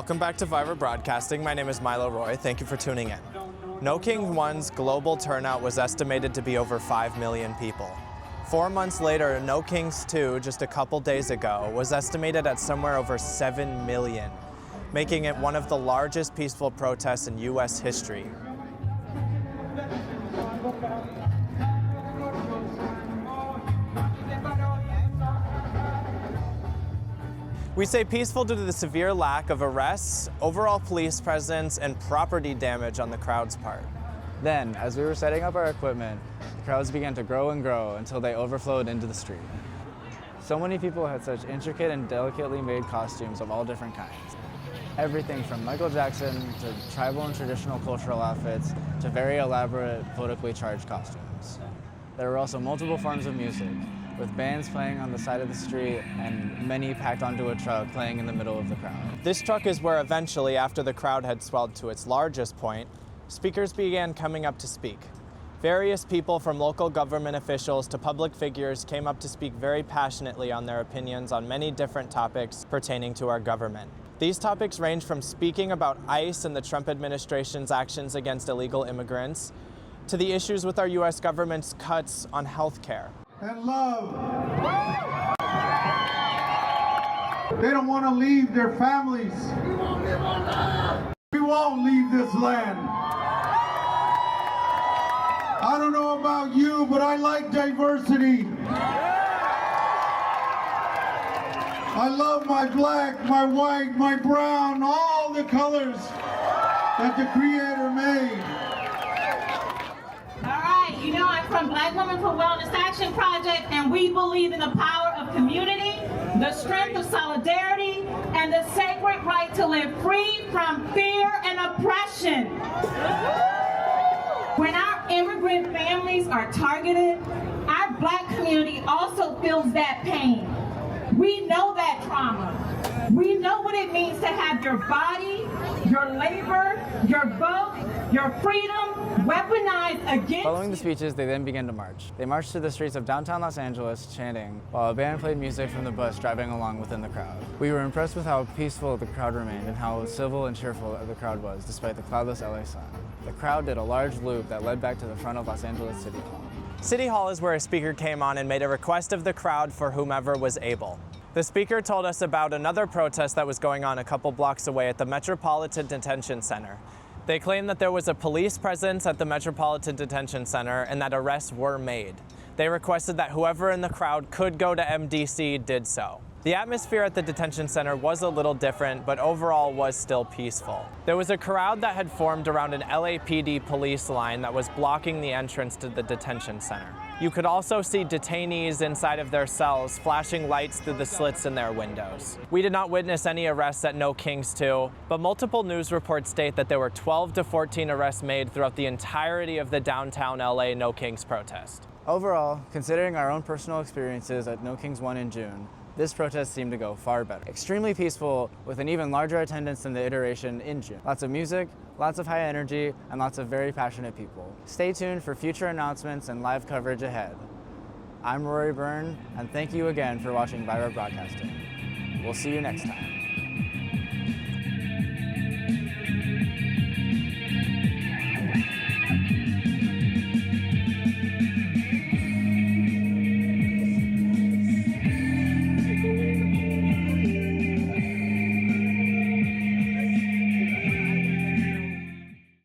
Welcome back to VIRA Broadcasting. My name is Milo Roy. Thank you for tuning in. No King 1's global turnout was estimated to be over 5 million people. 4 months later, No Kings 2, just a couple days ago, was estimated at somewhere over 7 million, making it one of the largest peaceful protests in U.S. history. We say peaceful due to the severe lack of arrests, overall police presence, and property damage on the crowd's part. Then, as we were setting up our equipment, the crowds began to grow and grow until they overflowed into the street. So many people had such intricate and delicately made costumes of all different kinds. Everything from Michael Jackson to tribal and traditional cultural outfits to very elaborate politically charged costumes. There were also multiple forms of music, with bands playing on the side of the street and many packed onto a truck playing in the middle of the crowd. This truck is where eventually, after the crowd had swelled to its largest point, speakers began coming up to speak. Various people, from local government officials to public figures, came up to speak very passionately on their opinions on many different topics pertaining to our government. These topics range from speaking about ICE and the Trump administration's actions against illegal immigrants, to the issues with our U.S. government's cuts on health care. And love. They don't want to leave their families. We won't leave this land. I don't know about you, but I like diversity. I love my black, my white, my brown, all the colors that the Creator made. You know, I'm from Black Women for Wellness Action Project, and we believe in the power of community, the strength of solidarity, and the sacred right to live free from fear and oppression. When our immigrant families are targeted, our Black community also feels that pain. We know that trauma. We know what it means to have your body, your labor, your vote, your freedom weaponized against. Following the speeches, they then began to march. They marched to the streets of downtown Los Angeles chanting, while a band played music from the bus driving along within the crowd. We were impressed with how peaceful the crowd remained and how civil and cheerful the crowd was despite the cloudless LA sun. The crowd did a large loop that led back to the front of Los Angeles City Hall. City Hall is where a speaker came on and made a request of the crowd for whomever was able. The speaker told us about another protest that was going on a couple blocks away at the Metropolitan Detention Center. They claimed that there was a police presence at the Metropolitan Detention Center and that arrests were made. They requested that whoever in the crowd could go to MDC did so. The atmosphere at the detention center was a little different, but overall was still peaceful. There was a crowd that had formed around an LAPD police line that was blocking the entrance to the detention center. You could also see detainees inside of their cells flashing lights through the slits in their windows. We did not witness any arrests at No Kings 2, but multiple news reports state that there were 12 to 14 arrests made throughout the entirety of the downtown LA No Kings protest. Overall, considering our own personal experiences at No Kings 1 in June, this protest seemed to go far better. Extremely peaceful, with an even larger attendance than the iteration in June. Lots of music, lots of high energy, and lots of very passionate people. Stay tuned for future announcements and live coverage ahead. I'm Rory Byrne, and thank you again for watching VIRA Broadcasting. We'll see you next time.